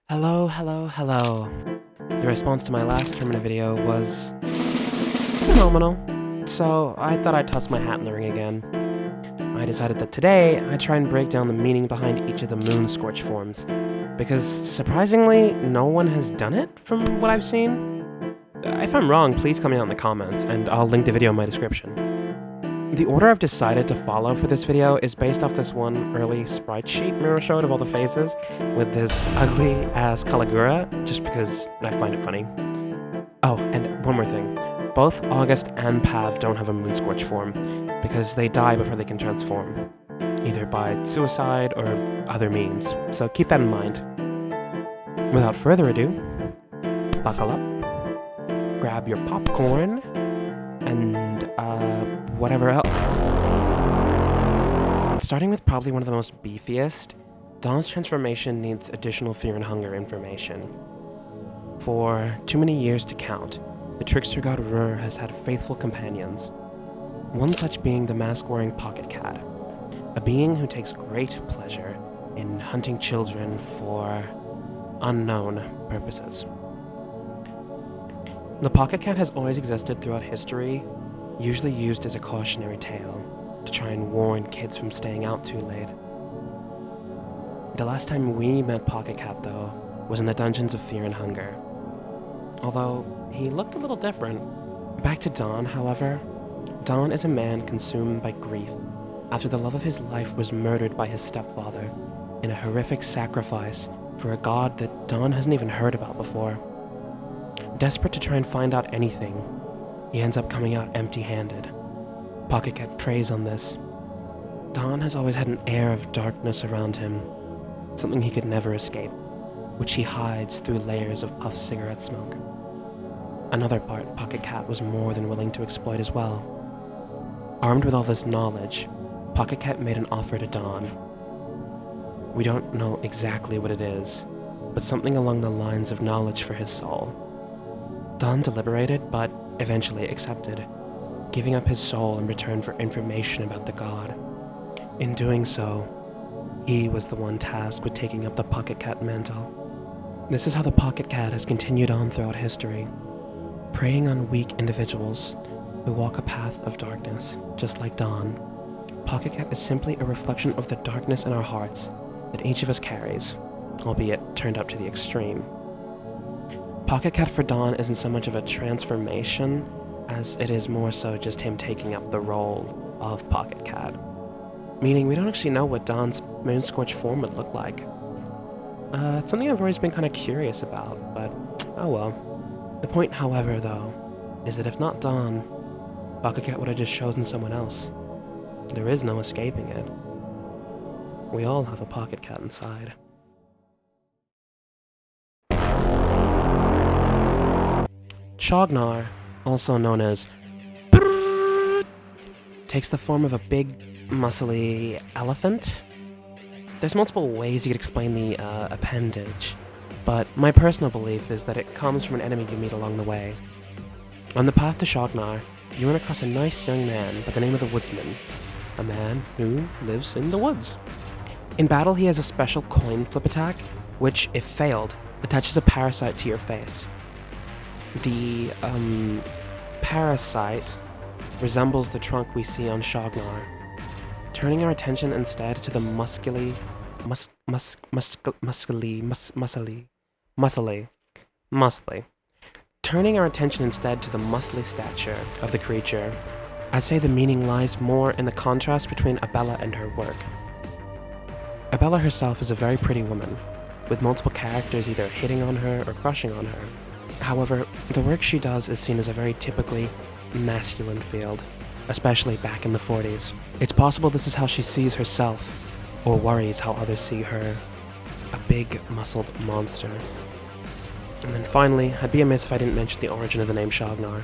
Hello, hello, hello. The response to my last Termina video was phenomenal, so I thought I'd toss my hat in the ring again. I decided that today I'd try and break down the meaning behind each of the moon Scorched forms, because surprisingly, no one has done it from what I've seen. If I'm wrong, please comment out in the comments, and I'll link the video in my description. The order I've decided to follow for this video is based off this one early sprite sheet Miro showed of all the faces, with this ugly-ass Caligura, just because I find it funny. Oh, and one more thing. Both August and Pav don't have a moon Scorched form, because they die before they can transform, either by suicide or other means, so keep that in mind. Without further ado, buckle up, grab your popcorn, and whatever else. Starting with probably one of the most beefiest, Daan's transformation needs additional fear and hunger information. For too many years to count, the trickster god Rur has had faithful companions. One such being the mask-wearing pocket cat, a being who takes great pleasure in hunting children for unknown purposes. The pocket cat has always existed throughout history, usually used as a cautionary tale, to try and warn kids from staying out too late. The last time we met Pocket Cat, though, was in the Dungeons of Fear and Hunger. Although, he looked a little different. Back to Daan, however. Daan is a man consumed by grief after the love of his life was murdered by his stepfather in a horrific sacrifice for a god that Daan hasn't even heard about before. Desperate to try and find out anything, he ends up coming out empty-handed. Pocket Cat preys on this. Daan has always had an air of darkness around him, something he could never escape, which he hides through layers of puffed cigarette smoke. Another part Pocket Cat was more than willing to exploit as well. Armed with all this knowledge, Pocket Cat made an offer to Daan. We don't know exactly what it is, but something along the lines of knowledge for his soul. Daan deliberated, but eventually accepted, giving up his soul in return for information about the god. In doing so, he was the one tasked with taking up the Pocket Cat mantle. This is how the Pocket Cat has continued on throughout history, preying on weak individuals who walk a path of darkness, just like Daan. Pocket Cat is simply a reflection of the darkness in our hearts that each of us carries, albeit turned up to the extreme. Pocket Cat for Daan isn't so much of a transformation as it is more so just him taking up the role of Pocket Cat. Meaning we don't actually know what Daan's moon Scorched form would look like. It's something I've always been kind of curious about, but oh well. The point, however, though, is that if not Daan, Pocket Cat would have just chosen someone else. There is no escaping it. We all have a Pocket Cat inside. Shognar, also known as takes the form of a big, muscly elephant. There's multiple ways you could explain the appendage, but my personal belief is that it comes from an enemy you meet along the way. On the path to Shognar, you run across a nice young man by the name of the Woodsman, a man who lives in the woods. In battle, he has a special coin flip attack, which, if failed, attaches a parasite to your face. The parasite resembles the trunk we see on Shognar, turning our attention instead to the muscly stature of the creature. I'd say the meaning lies more in the contrast between Abella and her work. Abella herself is a very pretty woman, with multiple characters either hitting on her or crushing on her. However, the work she does is seen as a very typically masculine field, especially back in the 40s. It's possible this is how she sees herself, or worries how others see her, a big, muscled monster. And then finally, I'd be amiss if I didn't mention the origin of the name Shognar.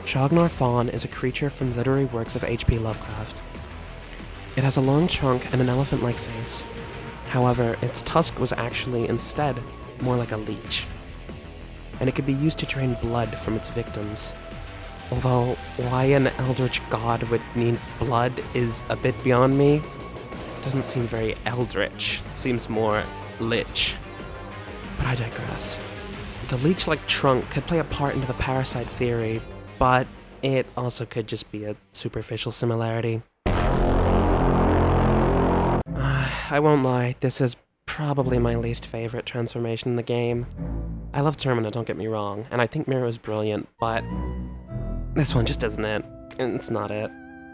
Shognar Fawn is a creature from the literary works of H.P. Lovecraft. It has a long trunk and an elephant-like face. However, its tusk was actually instead more like a leech, and it could be used to drain blood from its victims. Although, why an eldritch god would need blood is a bit beyond me. It doesn't seem very eldritch, it seems more lich. I digress. The leech-like trunk could play a part into the parasite theory, but it also could just be a superficial similarity. I won't lie, this is probably my least favorite transformation in the game. I love Termina, don't get me wrong, and I think Miro is brilliant, but this one just isn't it. It's not it.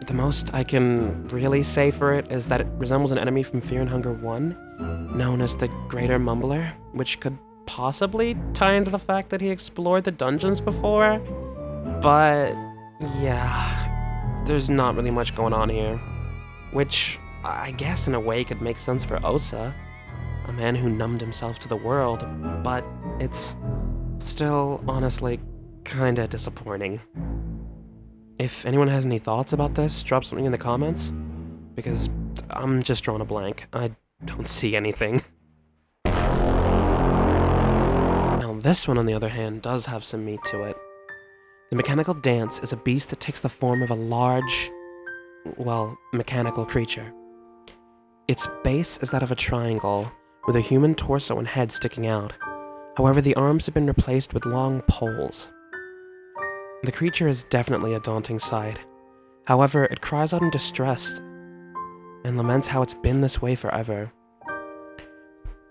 The most I can really say for it is that it resembles an enemy from Fear and Hunger 1, known as the Greater Mumbler, which could possibly tie into the fact that he explored the dungeons before, but yeah, there's not really much going on here, which I guess in a way could make sense for Osa, a man who numbed himself to the world, but it's still honestly kinda disappointing. If anyone has any thoughts about this, drop something in the comments, because I'm just drawing a blank. I don't see anything. Now this one, on the other hand, does have some meat to it. The mechanical dance is a beast that takes the form of a large, well, mechanical creature. Its base is that of a triangle, with a human torso and head sticking out. However, the arms have been replaced with long poles. The creature is definitely a daunting sight. However, it cries out in distress and laments how it's been this way forever.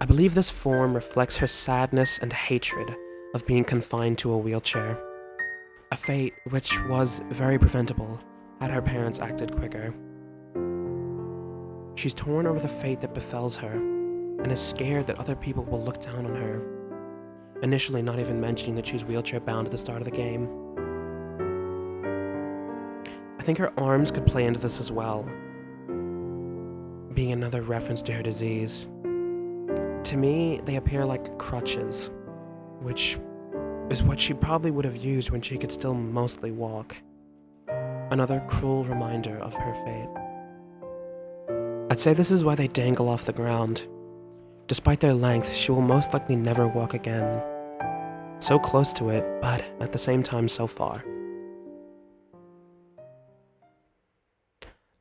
I believe this form reflects her sadness and hatred of being confined to a wheelchair. A fate which was very preventable had her parents acted quicker. She's torn over the fate that befalls her, and is scared that other people will look down on her, initially not even mentioning that she's wheelchair-bound at the start of the game. I think her arms could play into this as well, being another reference to her disease. To me, they appear like crutches, which is what she probably would have used when she could still mostly walk. Another cruel reminder of her fate. I'd say this is why they dangle off the ground. Despite their length, she will most likely never walk again. So close to it, but at the same time so far.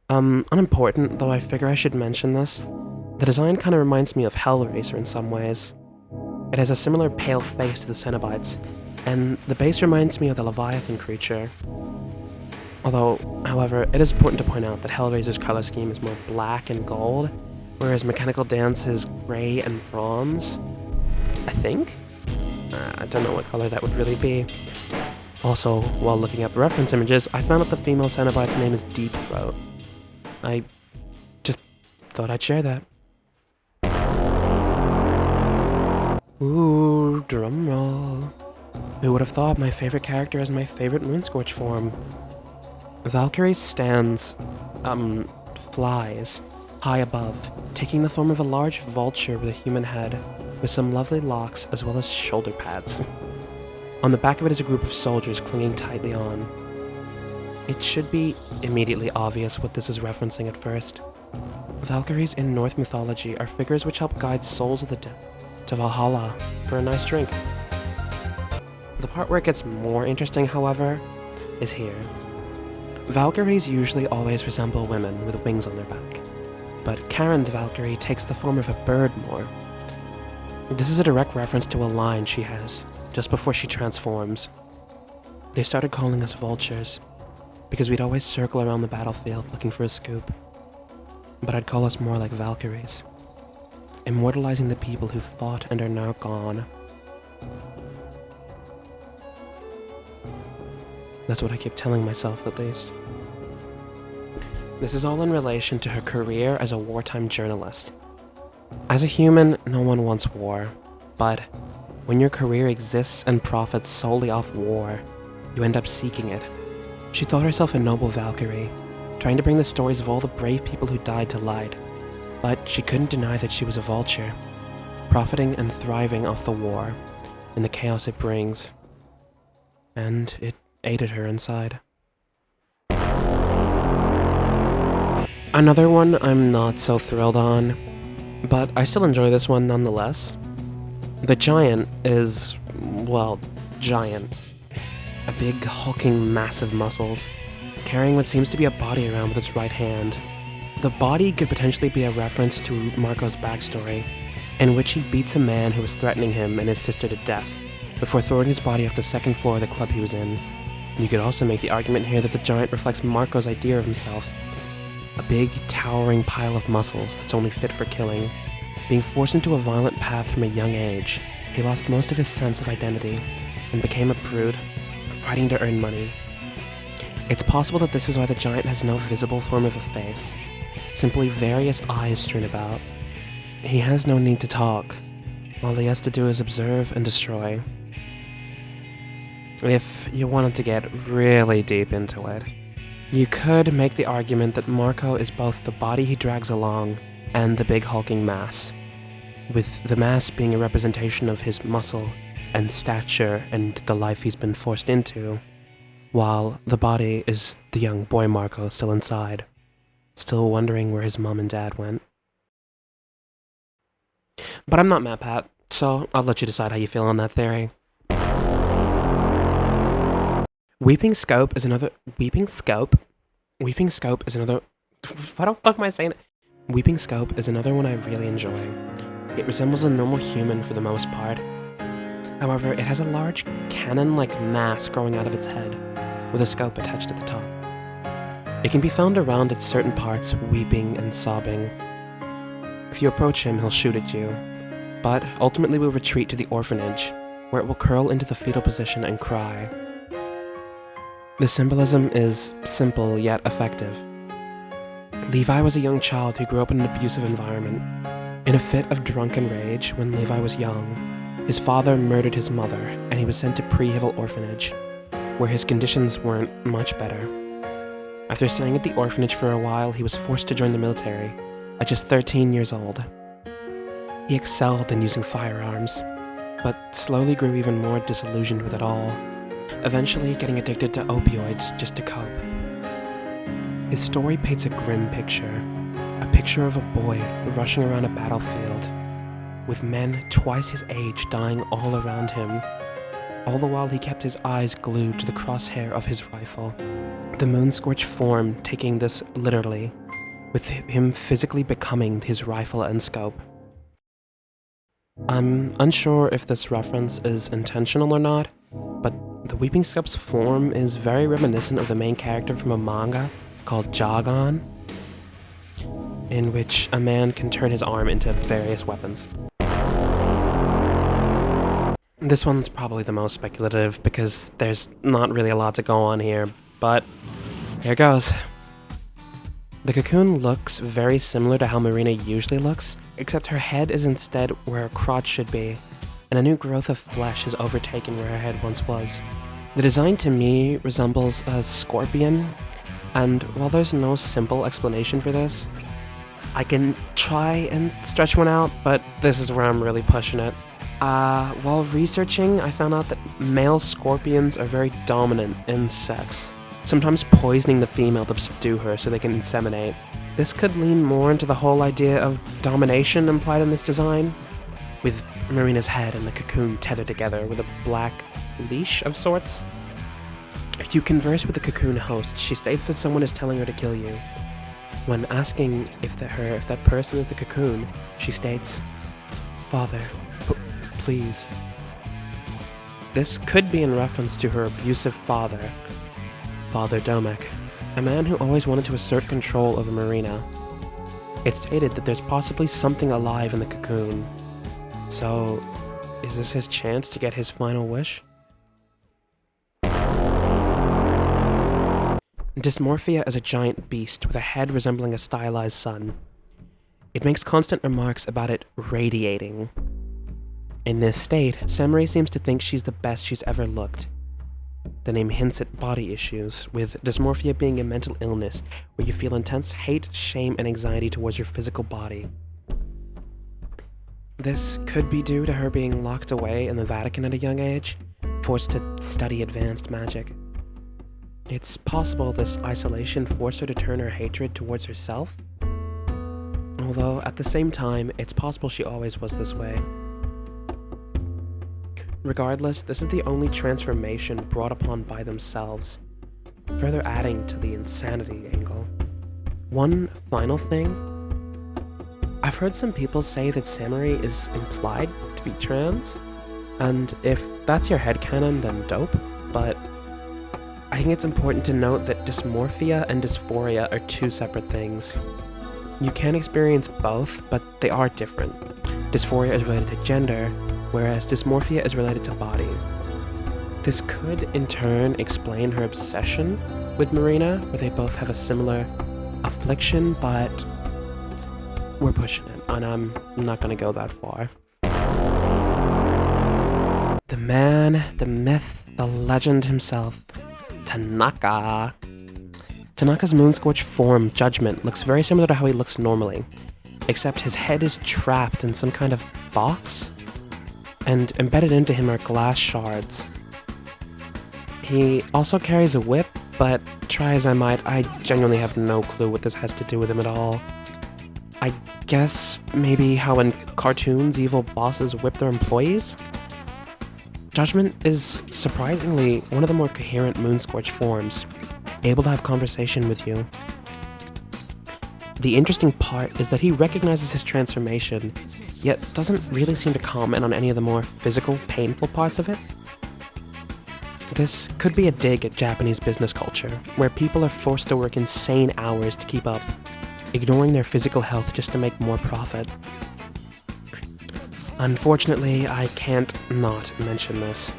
Unimportant, though I figure I should mention this, the design kinda reminds me of Hellraiser in some ways. It has a similar pale face to the Cenobites, and the base reminds me of the Leviathan creature. Although, however, it is important to point out that Hellraiser's color scheme is more black and gold, whereas Mechanical Dance is gray and bronze, I think? I don't know what color that would really be. Also, while looking up reference images, I found out the female Cenobite's name is Deep Throat. I just thought I'd share that. Ooh, drumroll. Who would have thought my favorite character as my favorite Moonscorch form? Valkyrie flies high above, taking the form of a large vulture with a human head, with some lovely locks as well as shoulder pads. On the back of it is a group of soldiers clinging tightly on. It should be immediately obvious what this is referencing at first. Valkyries in Norse mythology are figures which help guide souls of the dead to Valhalla for a nice drink. The part where it gets more interesting, however, is here. Valkyries usually always resemble women with wings on their back, but Karin's Valkyrie takes the form of a bird more. This is a direct reference to a line she has just before she transforms. They started calling us vultures, because we'd always circle around the battlefield looking for a scoop. But I'd call us more like Valkyries, immortalizing the people who fought and are now gone. That's what I keep telling myself, at least. This is all in relation to her career as a wartime journalist. As a human, no one wants war, but when your career exists and profits solely off war, you end up seeking it. She thought herself a noble Valkyrie, trying to bring the stories of all the brave people who died to light, but she couldn't deny that she was a vulture, profiting and thriving off the war and the chaos it brings. And it ate at her inside. Another one I'm not so thrilled on, but I still enjoy this one nonetheless. The giant is, well, giant. A big, hulking mass of muscles, carrying what seems to be a body around with its right hand. The body could potentially be a reference to Marcoh's backstory, in which he beats a man who was threatening him and his sister to death, before throwing his body off the second floor of the club he was in. You could also make the argument here that the giant reflects Marcoh's idea of himself. A big, towering pile of muscles that's only fit for killing. Being forced into a violent path from a young age, he lost most of his sense of identity and became a prude, fighting to earn money. It's possible that this is why the giant has no visible form of a face, simply various eyes strewn about. He has no need to talk. All he has to do is observe and destroy. If you wanted to get really deep into it, you could make the argument that Marcoh is both the body he drags along and the big hulking mass, with the mass being a representation of his muscle and stature and the life he's been forced into, while the body is the young boy Marcoh still inside, still wondering where his mom and dad went. But I'm not Matt Pat, so I'll let you decide how you feel on that theory. Weeping Scope is another... Weeping Scope is another... What the fuck am I saying? Weeping Scope is another one I really enjoy. It resembles a normal human for the most part. However, it has a large cannon-like mass growing out of its head, with a scope attached at the top. It can be found around its certain parts, weeping and sobbing. If you approach him, he'll shoot at you, but ultimately will retreat to the orphanage, where it will curl into the fetal position and cry. The symbolism is simple yet effective. Levi was a young child who grew up in an abusive environment. In a fit of drunken rage, when Levi was young, his father murdered his mother, and he was sent to Pre-Hivel Orphanage, where his conditions weren't much better. After staying at the orphanage for a while, he was forced to join the military, at just 13 years old. He excelled in using firearms, but slowly grew even more disillusioned with it all, eventually getting addicted to opioids just to cope. His story paints a grim picture, a picture of a boy rushing around a battlefield, with men twice his age dying all around him, all the while he kept his eyes glued to the crosshair of his rifle. The moon-scorched form taking this literally, with him physically becoming his rifle and scope. I'm unsure if this reference is intentional or not, but the Weeping Scope's form is very reminiscent of the main character from a manga called Jagan, in which a man can turn his arm into various weapons. This one's probably the most speculative because there's not really a lot to go on here, but here goes. The cocoon looks very similar to how Marina usually looks, except her head is instead where her crotch should be, and a new growth of flesh has overtaken where her head once was. The design to me resembles a scorpion, and while there's no simple explanation for this, I can try and stretch one out, but this is where I'm really pushing it. While researching, I found out that male scorpions are very dominant in sex, sometimes poisoning the female to subdue her so they can inseminate. This could lean more into the whole idea of domination implied in this design, with Marina's head and the cocoon tethered together with a black leash of sorts. If you converse with the cocoon host, she states that someone is telling her to kill you. When asking if that person is the cocoon, she states, "Father, please." This could be in reference to her abusive father, Father Domek, a man who always wanted to assert control over Marina. It's stated that there's possibly something alive in the cocoon. So, is this his chance to get his final wish? Dysmorphia is a giant beast with a head resembling a stylized sun. It makes constant remarks about it radiating. In this state, Samarie seems to think she's the best she's ever looked. The name hints at body issues, with dysmorphia being a mental illness where you feel intense hate, shame, and anxiety towards your physical body. This could be due to her being locked away in the Vatican at a young age, forced to study advanced magic. It's possible this isolation forced her to turn her hatred towards herself, although at the same time, it's possible she always was this way. Regardless, this is the only transformation brought upon by themselves, further adding to the insanity angle. One final thing. I've heard some people say that Samarie is implied to be trans, and if that's your headcanon, then dope, but I think it's important to note that dysmorphia and dysphoria are two separate things. You can experience both, but they are different. Dysphoria is related to gender, whereas dysmorphia is related to body. This could, in turn, explain her obsession with Marina, where they both have a similar affliction, but we're pushing it, and I'm not gonna go that far. The man, the myth, the legend himself, Tanaka. Tanaka's moon-scorched form, Judgment, looks very similar to how he looks normally, except his head is trapped in some kind of box, and embedded into him are glass shards. He also carries a whip, but try as I might, I genuinely have no clue what this has to do with him at all. I guess maybe how in cartoons evil bosses whip their employees? Judgment is surprisingly one of the more coherent moon-scorched forms, able to have conversation with you. The interesting part is that he recognizes his transformation, yet doesn't really seem to comment on any of the more physical, painful parts of it. This could be a dig at Japanese business culture, where people are forced to work insane hours to keep up, ignoring their physical health just to make more profit. Unfortunately, I can't not mention this.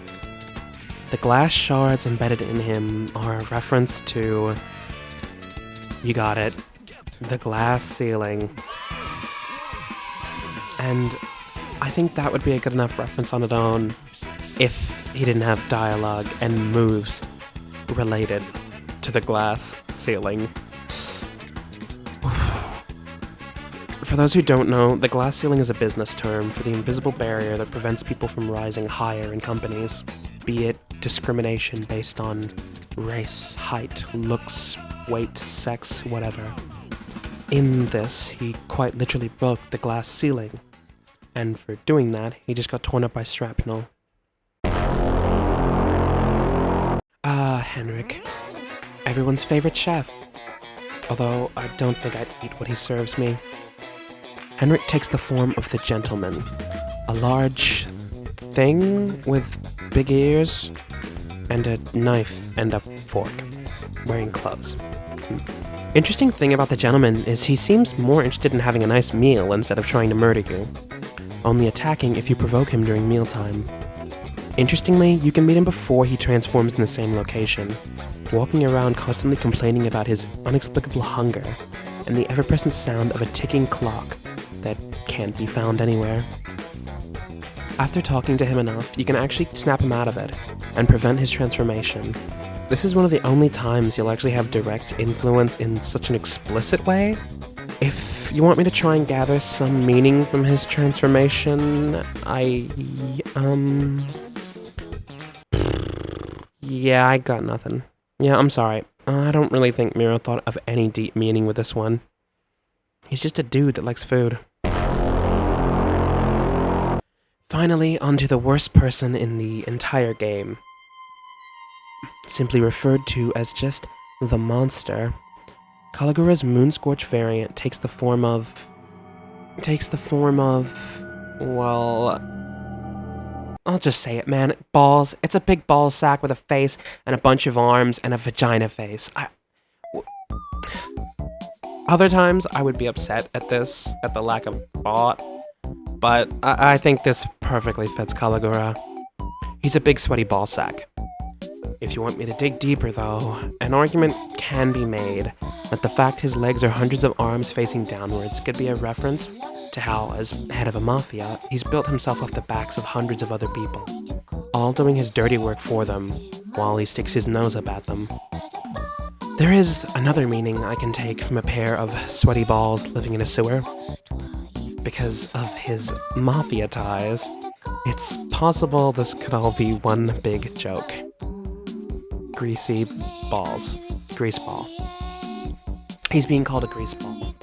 The glass shards embedded in him are a reference to... you got it. The glass ceiling. And I think that would be a good enough reference on its own if he didn't have dialogue and moves related to the glass ceiling. For those who don't know, the glass ceiling is a business term for the invisible barrier that prevents people from rising higher in companies, be it discrimination based on race, height, looks, weight, sex, whatever. In this, he quite literally broke the glass ceiling, and for doing that, he just got torn up by shrapnel. Henryk. Everyone's favorite chef. Although, I don't think I'd eat what he serves me. Henryk takes the form of the gentleman. A large thing with big ears, and a knife and a fork, wearing clothes. Interesting thing about the gentleman is he seems more interested in having a nice meal instead of trying to murder you, only attacking if you provoke him during mealtime. Interestingly, you can meet him before he transforms in the same location, walking around constantly complaining about his inexplicable hunger and the ever-present sound of a ticking clock that can't be found anywhere. After talking to him enough, you can actually snap him out of it and prevent his transformation. This is one of the only times you'll actually have direct influence in such an explicit way. If you want me to try and gather some meaning from his transformation, yeah, I got nothing. Yeah, I'm sorry. I don't really think Miro thought of any deep meaning with this one. He's just a dude that likes food. Finally, onto the worst person in the entire game. Simply referred to as just the monster. Caligura's moon-scorched variant takes the form of, well, I'll just say it, man. Balls. It's a big ball sack with a face and a bunch of arms and a vagina face. Other times, I would be upset at this, at the lack of thought, but I think this perfectly fits Caligura. He's a big sweaty ball sack. If you want me to dig deeper, though, an argument can be made that the fact his legs are hundreds of arms facing downwards could be a reference to how, as head of a mafia, he's built himself off the backs of hundreds of other people, all doing his dirty work for them, while he sticks his nose up at them. There is another meaning I can take from a pair of sweaty balls living in a sewer. Because of his mafia ties, it's possible this could all be one big joke. Greasy balls. Grease ball. He's being called a grease ball,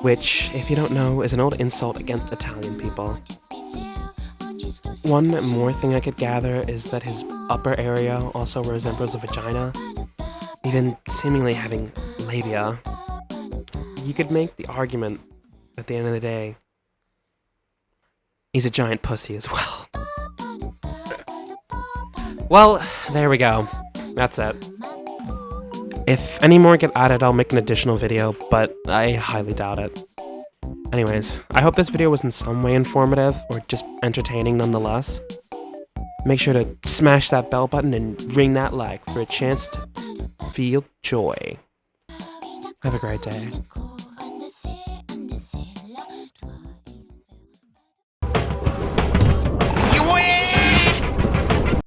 which, if you don't know, is an old insult against Italian people. One more thing I could gather is that his upper area also resembles a vagina, even seemingly having labia. You could make the argument, at the end of the day, He's a giant pussy as well. Well, there we go. That's it. If any more get added, I'll make an additional video, but I highly doubt it. Anyways, I hope this video was in some way informative, or just entertaining nonetheless. Make sure to smash that bell button and ring that like for a chance to feel joy. Have a great day.